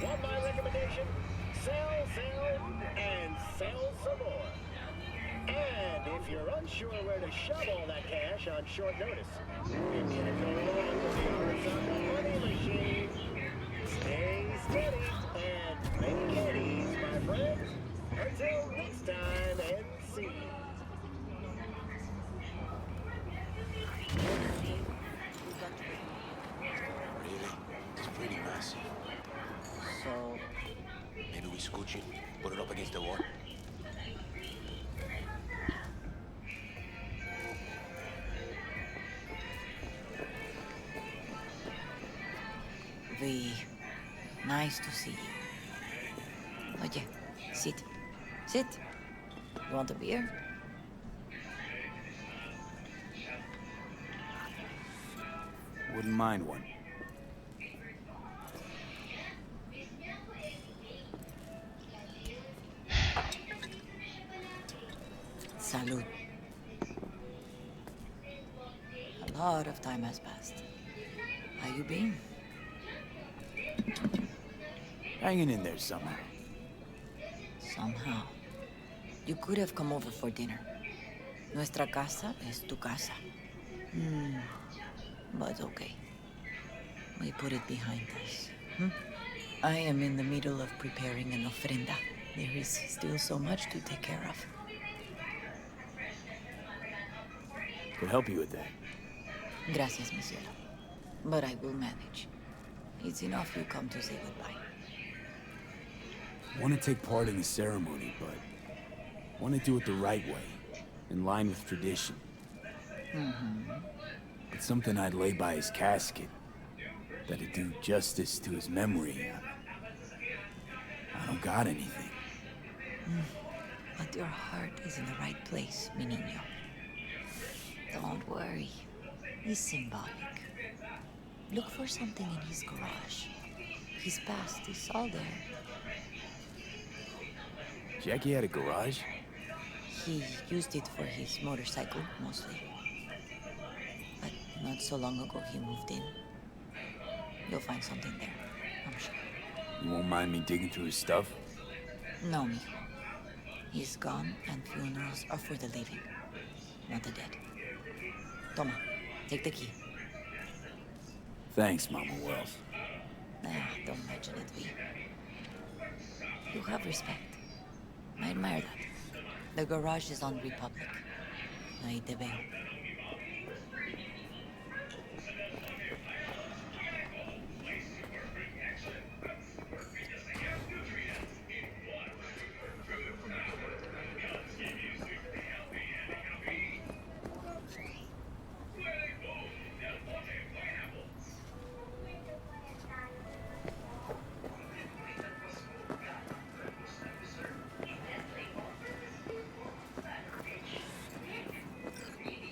Want my recommendation? Sell, and sell some more. And if you're unsure where to shove all that cash on short notice, you need to go along with the Horizontal Money Machine. Stay steady and make eddies, my friends. Until next time, NC. Really? It's pretty massive. So, Maybe we scooch it, put it up against the wall. V, nice to see you. Oye, sit. Sit. You want a beer? Wouldn't mind one. Salud. A lot of time has passed. How you been? Hanging in there somehow. Somehow. You could have come over for dinner. Nuestra casa es tu casa. But okay. We put it behind us. I am in the middle of preparing an ofrenda. There is still so much to take care of. Could help you with that. Gracias, mi cielo. But I will manage. It's enough you come to say goodbye. Want to take part in the ceremony, but want to do it the right way, in line with tradition. It's something I'd lay by his casket, that'd do justice to his memory. I don't got anything. But your heart is in the right place, mi niño. Don't worry. It's symbolic. Look for something in his garage. His past is all there. Jackie had a garage? He used it for his motorcycle, mostly. But not so long ago he moved in. You'll find something there, I'm sure. You won't mind me digging through his stuff? No, mijo. He's gone, and funerals are for the living, not the dead. Toma, take the key. Thanks, Mama Wells. Don't mention it, V. You have respect. I admire that. The garage is on Republic. Ahí te veo.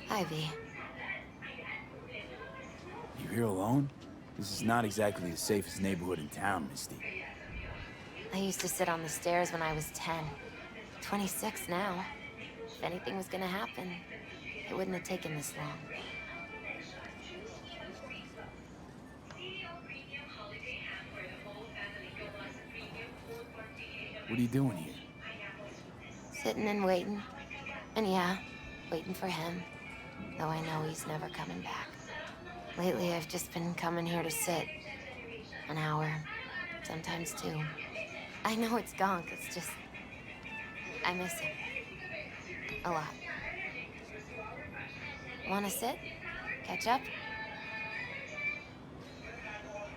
Hi, V. You here alone? This is not exactly the safest neighborhood in town, Misty. I used to sit on the stairs when I was 10. 26 now. If anything was gonna happen, it wouldn't have taken this long. What are you doing here? Sitting and waiting. And yeah, waiting for him. Though I know he's never coming back. Lately, I've just been coming here to sit. An hour. Sometimes two. I know it's gonk, it's just... I miss him. A lot. Wanna sit? Catch up?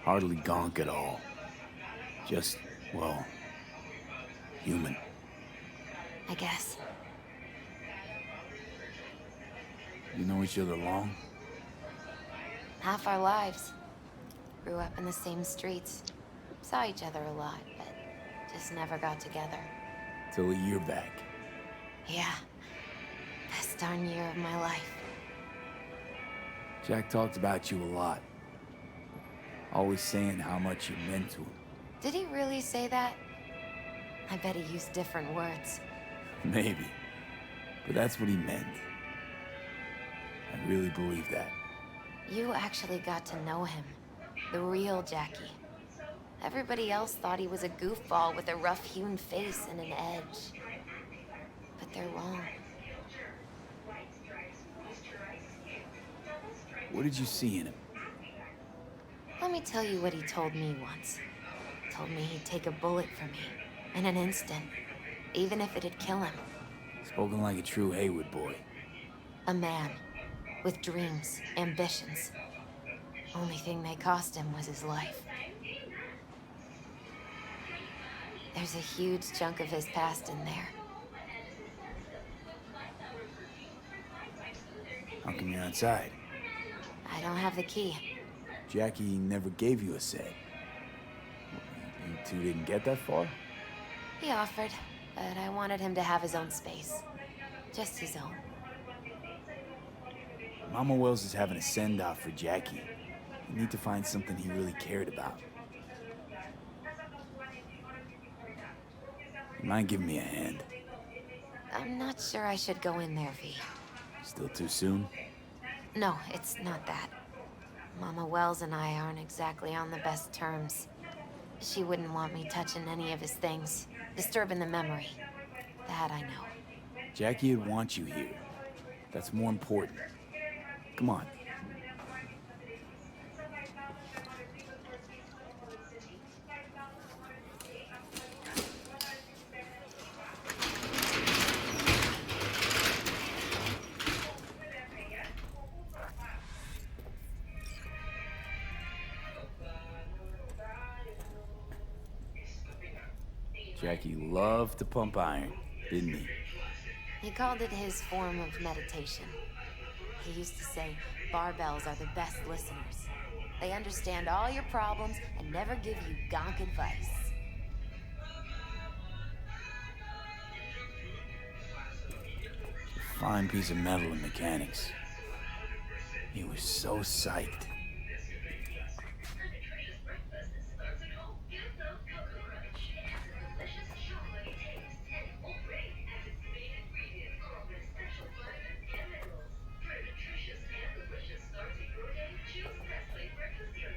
Hardly gonk at all. Just, well, human. I guess. You know each other long? Half our lives. Grew up in the same streets. Saw each other a lot, but just never got together. Till a year back. Yeah. Best darn year of my life. Jack talked about you a lot. Always saying how much you meant to him. Did he really say that? I bet he used different words. Maybe. But that's what he meant. I really believe that. You actually got to know him. The real Jackie. Everybody else thought he was a goofball with a rough-hewn face and an edge. But they're wrong. What did you see in him? Let me tell you what he told me once. Told me he'd take a bullet for me, in an instant, even if it'd kill him. Spoken like a true Haywood boy. A man, with dreams, ambitions. Only thing they cost him was his life. There's a huge chunk of his past in there. How come you're outside? I don't have the key. Jackie never gave you a say. You two didn't get that far? He offered, but I wanted him to have his own space. Just his own. Mama Wells is having a send-off for Jackie. You need to find something he really cared about. You mind giving me a hand? I'm not sure I should go in there, V. Still too soon? No, it's not that. Mama Wells and I aren't exactly on the best terms. She wouldn't want me touching any of his things, disturbing the memory. That I know. Jackie would want you here. That's more important. Come on. Jackie loved to pump iron, didn't he? He called it his form of meditation. He used to say, barbells are the best listeners. They understand all your problems and never give you gonk advice. Fine piece of metal in mechanics. He was so psyched.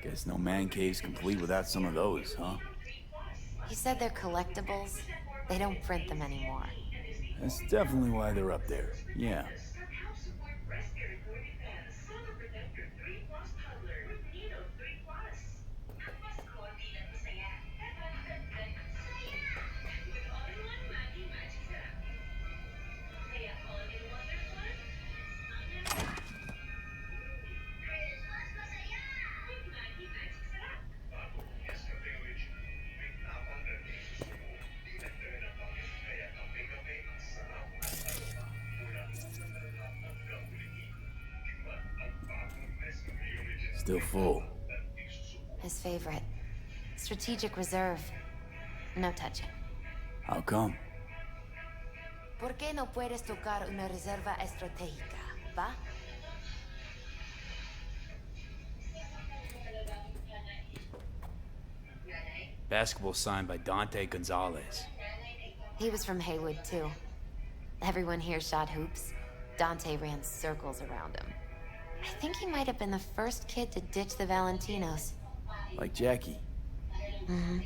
Guess no man cave's complete without some of those, huh? He said they're collectibles. They don't print them anymore. That's definitely why they're up there. Yeah. Still full. His favorite. Strategic reserve. No touching. How come? ¿Por qué no puedes tocar una reserva estratégica, va? Basketball signed by Dante Gonzalez. He was from Haywood, too. Everyone here shot hoops. Dante ran circles around him. I think he might have been the first kid to ditch the Valentinos. Like Jackie. Mm-hmm.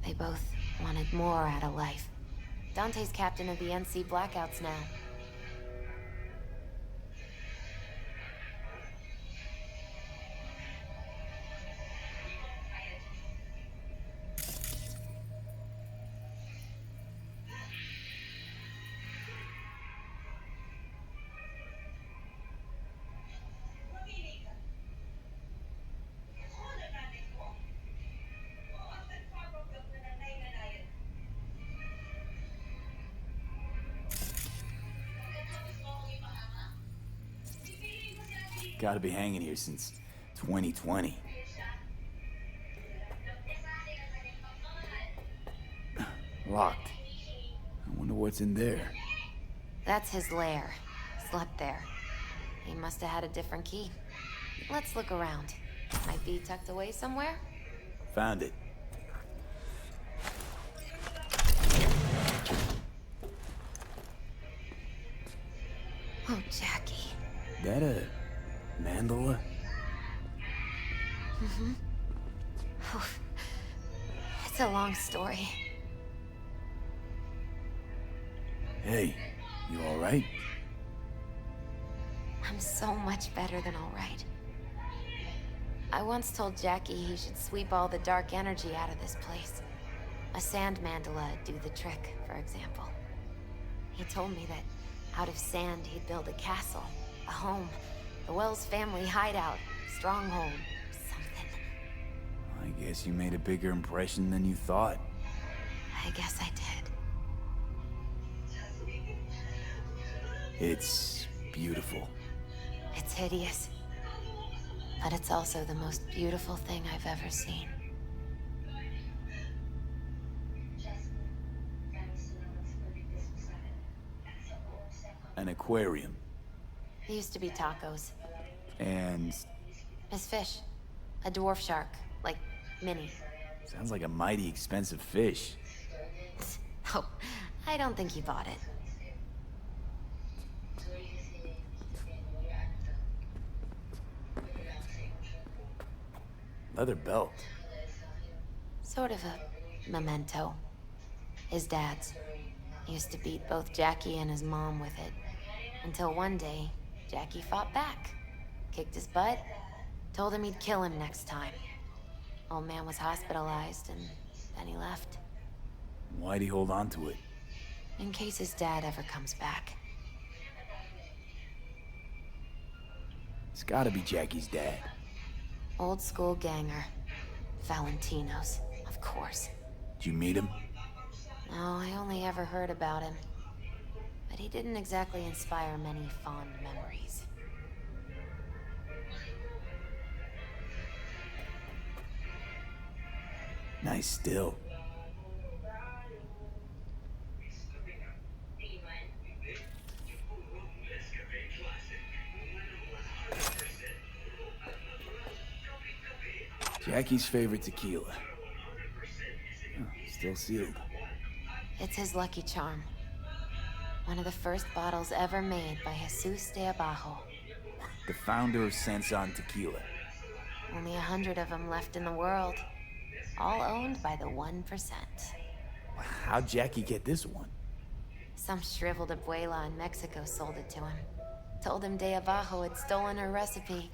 They both wanted more out of life. Dante's captain of the NC Blackouts now. Gotta be hanging here since 2020. Locked. I wonder what's in there. That's his lair. Slept there. He must have had a different key. Let's look around. Might be tucked away somewhere? Found it. Oh, Jackie. That a mandala? It's a long story. Hey, you alright? I'm so much better than all right. I once told Jackie he should sweep all the dark energy out of this place. A sand mandala would do the trick, for example. He told me that out of sand he'd build a castle, a home, the Wells family hideout, stronghold, something. I guess you made a bigger impression than you thought. I guess I did. It's beautiful. It's hideous. But it's also the most beautiful thing I've ever seen. An aquarium. There used to be tacos. And His fish. A dwarf shark. Like, mini. sounds like a mighty expensive fish. Oh, I don't think he bought it. Leather belt. Sort of a memento. His dad's. He used to beat both Jackie and his mom with it. Until one day, Jackie fought back. Kicked his butt. Told him he'd kill him next time. Old man was hospitalized, and then he left. Why'd he hold on to it? In case his dad ever comes back. It's gotta be Jackie's dad. Old school ganger. Valentino's, of course. Did you meet him? No, I only ever heard about him. But he didn't exactly inspire many fond memories. Nice still. Jackie's favorite tequila. Oh, still sealed. It's his lucky charm. One of the first bottles ever made by Jesus de Abajo. The founder of Sanson Tequila. Only 100 of them left in the world. All owned by the 1%. How'd Jackie get this one? Some shriveled abuela in Mexico sold it to him. Told him de Abajo had stolen her recipe.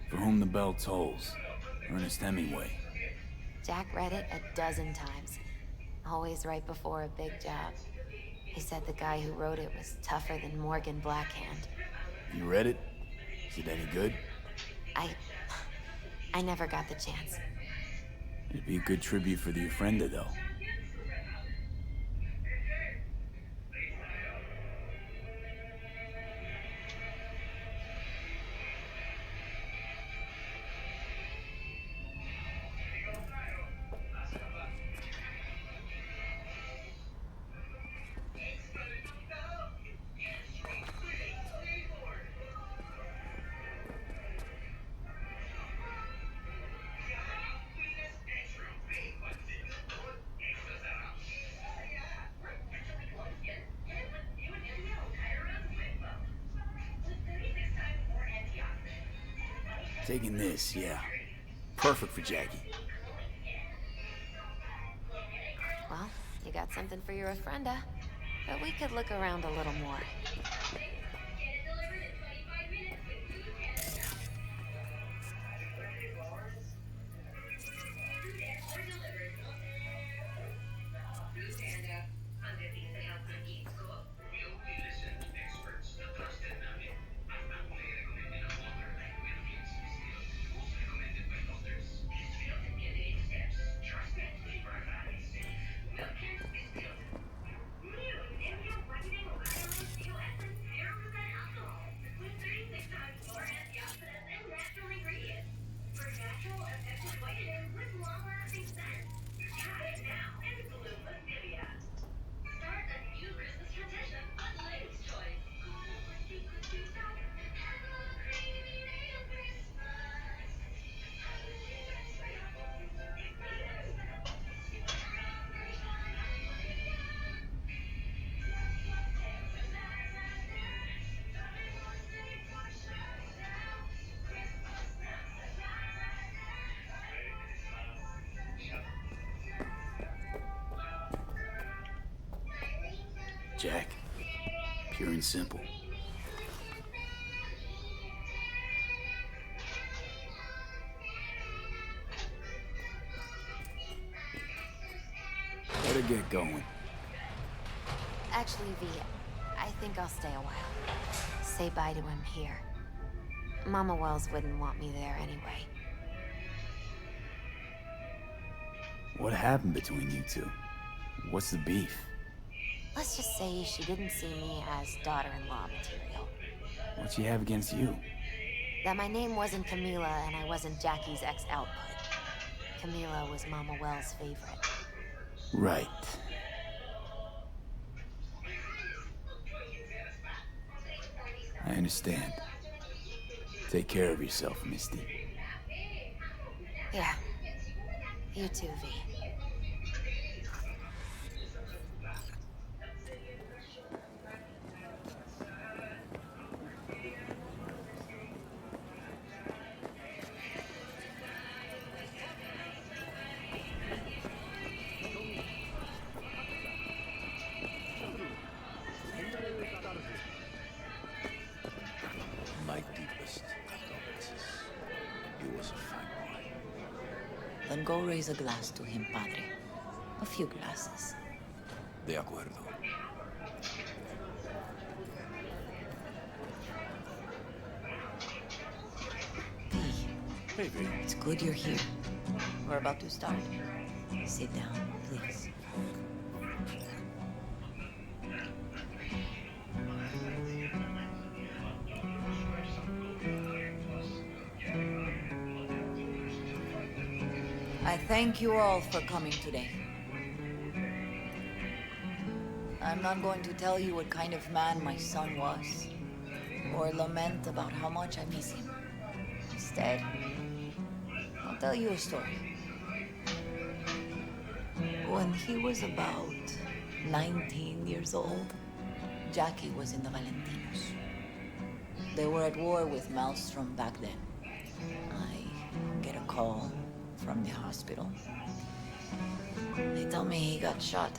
For whom the bell tolls. Ernest Hemingway. Jack read it a dozen times. Always right before a big job. He said the guy who wrote it was tougher than Morgan Blackhand. You read it? Is it any good? I never got the chance. It'd be a good tribute for the Ofrenda, though. Taking this, yeah. Perfect for Jackie. Well, you got something for your Ofrenda. But we could look around a little more. and simple. Better get going. Actually, V, I think I'll stay a while. Say bye to him here. Mama Wells wouldn't want me there anyway. What happened between you two? What's the beef? Let's just say she didn't see me as daughter-in-law material. What she have against you? That my name wasn't Camila and I wasn't Jackie's ex-output. Camila was Mama Wells' favorite. Right. I understand. Take care of yourself, Misty. Yeah. You too, V. My deepest condolences. You was a fine boy. Then go raise a glass to him, Padre. A few glasses. De acuerdo. V, Hey, V. it's good you're here. We're about to start. Sit down, please. I thank you all for coming today. I'm not going to tell you what kind of man my son was, or lament about how much I miss him. Instead, I'll tell you a story. When he was about 19 years old, Jackie was in the Valentinos. They were at war with Maelstrom back then. I get a call from the hospital. They tell me he got shot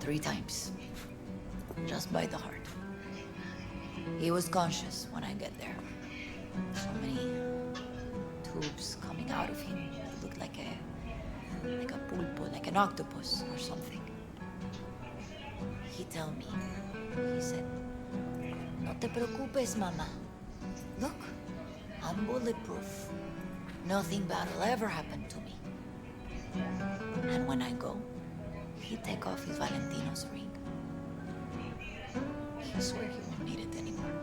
3 times, just by the heart. He was conscious when I get there. So many tubes coming out of him. He looked like a pulpo, like an octopus or something. He tell me, he said, "No te preocupes, mama. Look, I'm bulletproof. Nothing bad will ever happen to me." And when I go, he take off his Valentino's ring. He swore he won't need it anymore.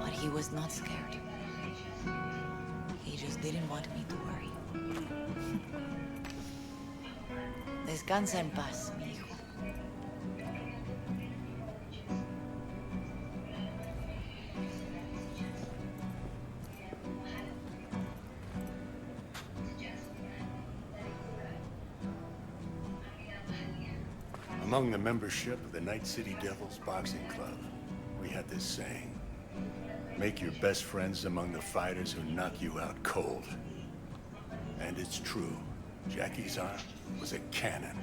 But he was not scared. He just didn't want me to worry. Descansa en paz, mi hijo. Among the membership of the Night City Devils Boxing Club, we had this saying: make your best friends among the fighters who knock you out cold. And it's true. Jackie's arm was a cannon.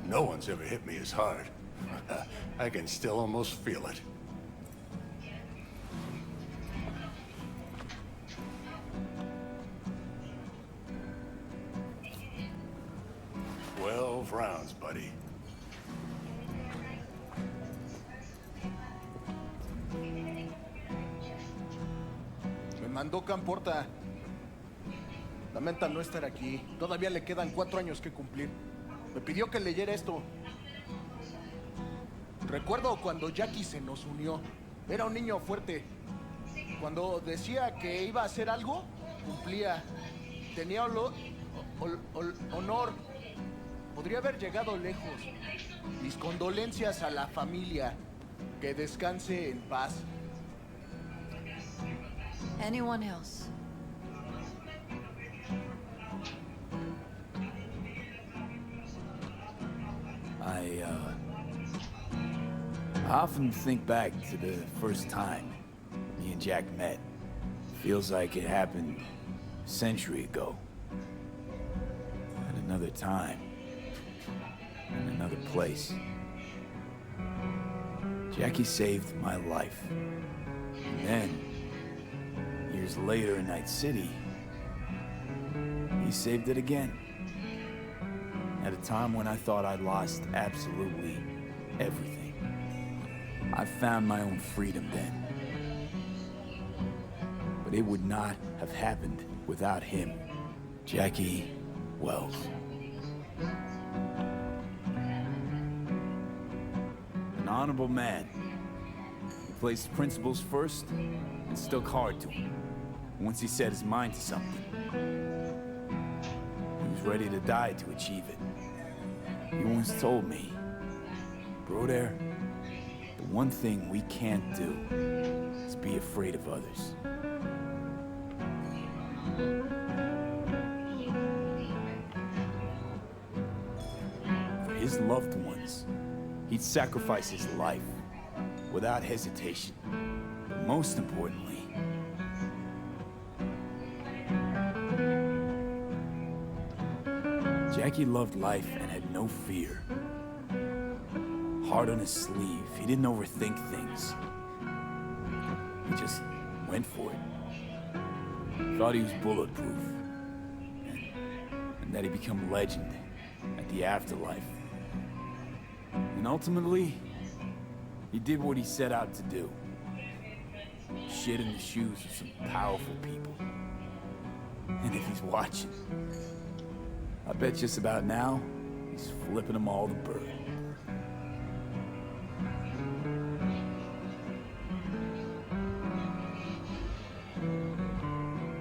No one's ever hit me as hard. I can still almost feel it. "12 rounds, buddy." Me mandó Camporta. Lamenta no estar aquí. Todavía le quedan 4 años que cumplir. Me pidió que leyera esto. Recuerdo cuando Jackie se nos unió. Era un niño fuerte. Cuando decía que iba a hacer algo, cumplía. Tenía honor. Podría haber llegado lejos. Mis condolencias a la familia. Que descanse en paz. Anyone else? I often think back to the first time me and Jack met. Feels like it happened a century ago. At another time. In another place. Jackie saved my life. And then, years later in Night City, he saved it again. At a time when I thought I'd lost absolutely everything. I found my own freedom then. But it would not have happened without him. Jackie Wells. An honorable man. He placed principles first and stuck hard to him. Once he set his mind to something, he was ready to die to achieve it. He once told me, "Brother, the one thing we can't do is be afraid of others." For his loved ones, he'd sacrifice his life without hesitation. But most importantly, Jackie loved life and had no fear. Heart on his sleeve, he didn't overthink things. He just went for it. Thought he was bulletproof. And that he'd become legend at the afterlife. And ultimately, he did what he set out to do. Shit in the shoes of some powerful people. And if he's watching, I bet just about now, he's flipping them all the bird.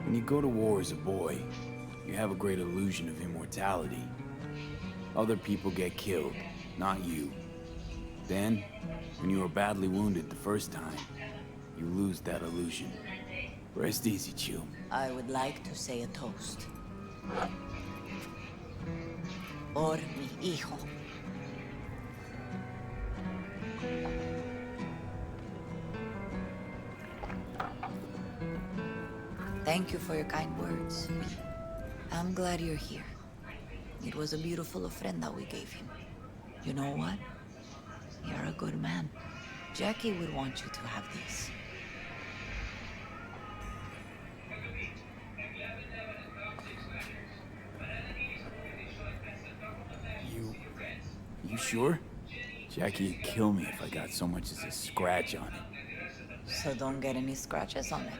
When you go to war as a boy, you have a great illusion of immortality. Other people get killed, not you. Then, when you are badly wounded the first time, you lose that illusion. Rest easy, Chew. I would like to say a toast. Por mi hijo. Thank you for your kind words. I'm glad you're here. It was a beautiful ofrenda we gave him. You know what? You're a good man. Jackie would want you to have these. You sure? Jackie'd kill me if I got so much as a scratch on it. So don't get any scratches on it.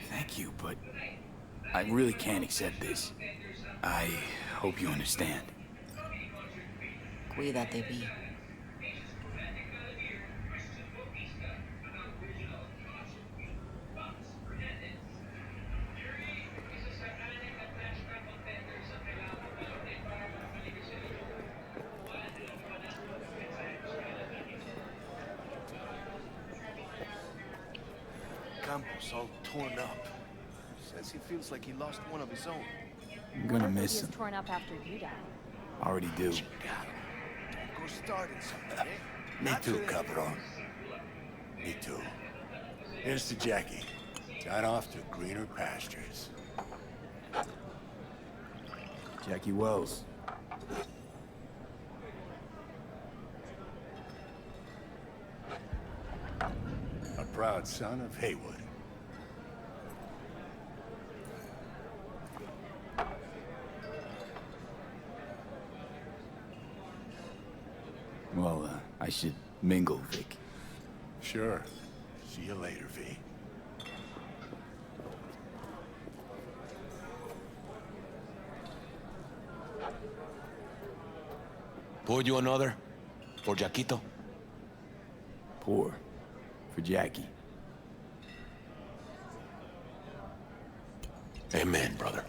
Thank you, but I really can't accept this. I hope you understand. Cuídate, Vi. Campos all torn up. Says he feels like he lost one of his own. I'm gonna miss him. Torn up after you died. Already do. Don't go starting something, eh? Me too, cabron. Me too. Here's to Jackie. Got off to greener pastures. Jackie Wells. A proud son of Haywood. Well, I should mingle, Vic. Sure. See you later, V. Pour you another? For Jaquito? Pour. For Jackie. Amen, brother.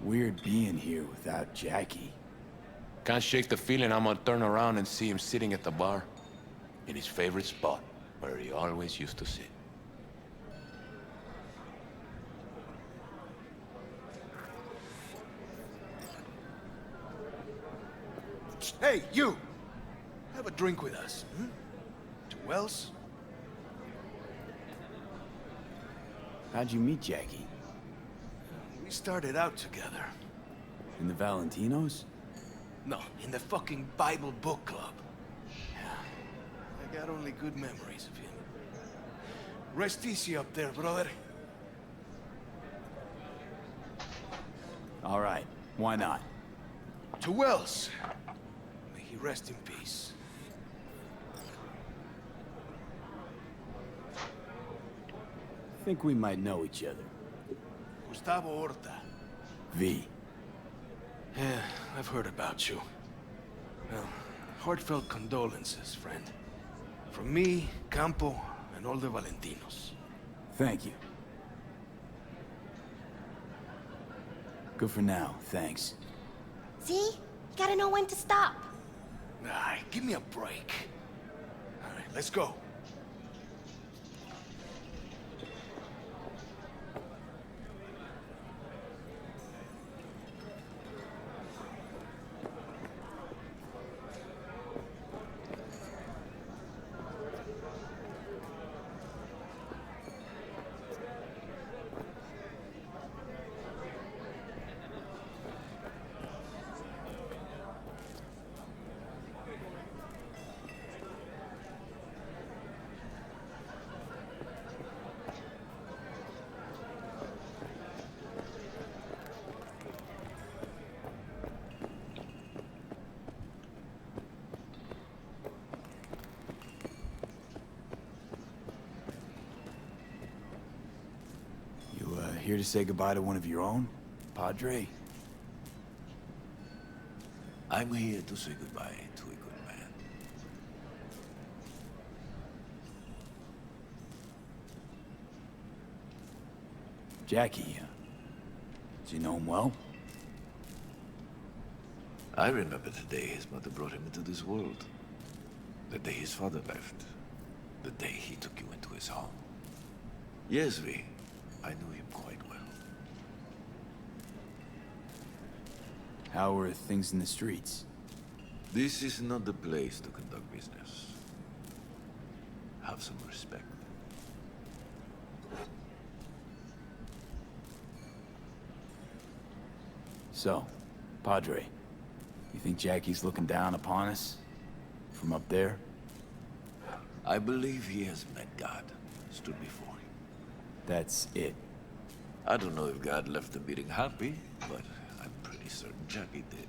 Weird being here without Jackie. Can't shake the feeling I'm gonna turn around and see him sitting at the bar. In his favorite spot, where he always used to sit. Hey, you! Have a drink with us. Hmm? To Wells? How'd you meet Jackie? We started out together. In the Valentinos? No, in the fucking Bible book club. I got only good memories of him. Rest easy up there, brother. All right, why not? To Wells. May he rest in peace. Think we might know each other. Gustavo Horta. V. Yeah, I've heard about you. Well, heartfelt condolences, friend. From me, Campo, and all the Valentinos. Thank you. Good for now, thanks. See? You gotta know when to stop. Nah, give me a break. All right, let's go. Here to say goodbye to one of your own, Padre? I'm here to say goodbye to a good man. Jackie, do you know him well? I remember the day his mother brought him into this world. The day his father left. The day he took you into his home. Yes, V. I knew him quite well. How are things in the streets? This is not the place to conduct business. Have some respect. So, Padre, you think Jackie's looking down upon us? From up there? I believe he has met God, stood before him. That's it. I don't know if God left the meeting happy, but I'm pretty certain Jackie did.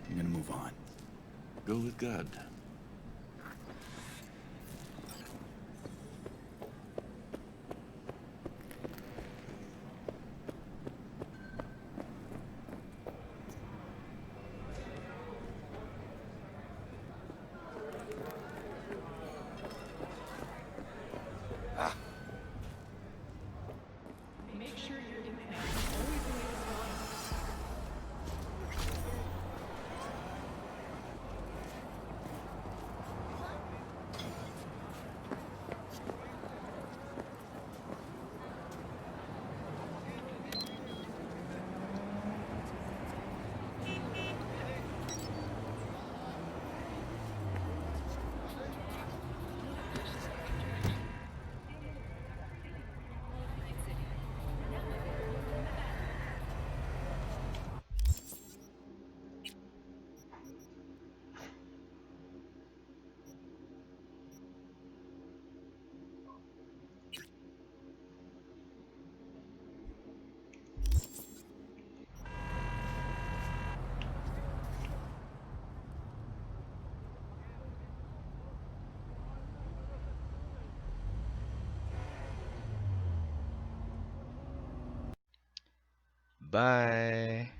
I'm gonna move on. Go with God. Make sure your impact is always the latest Bye.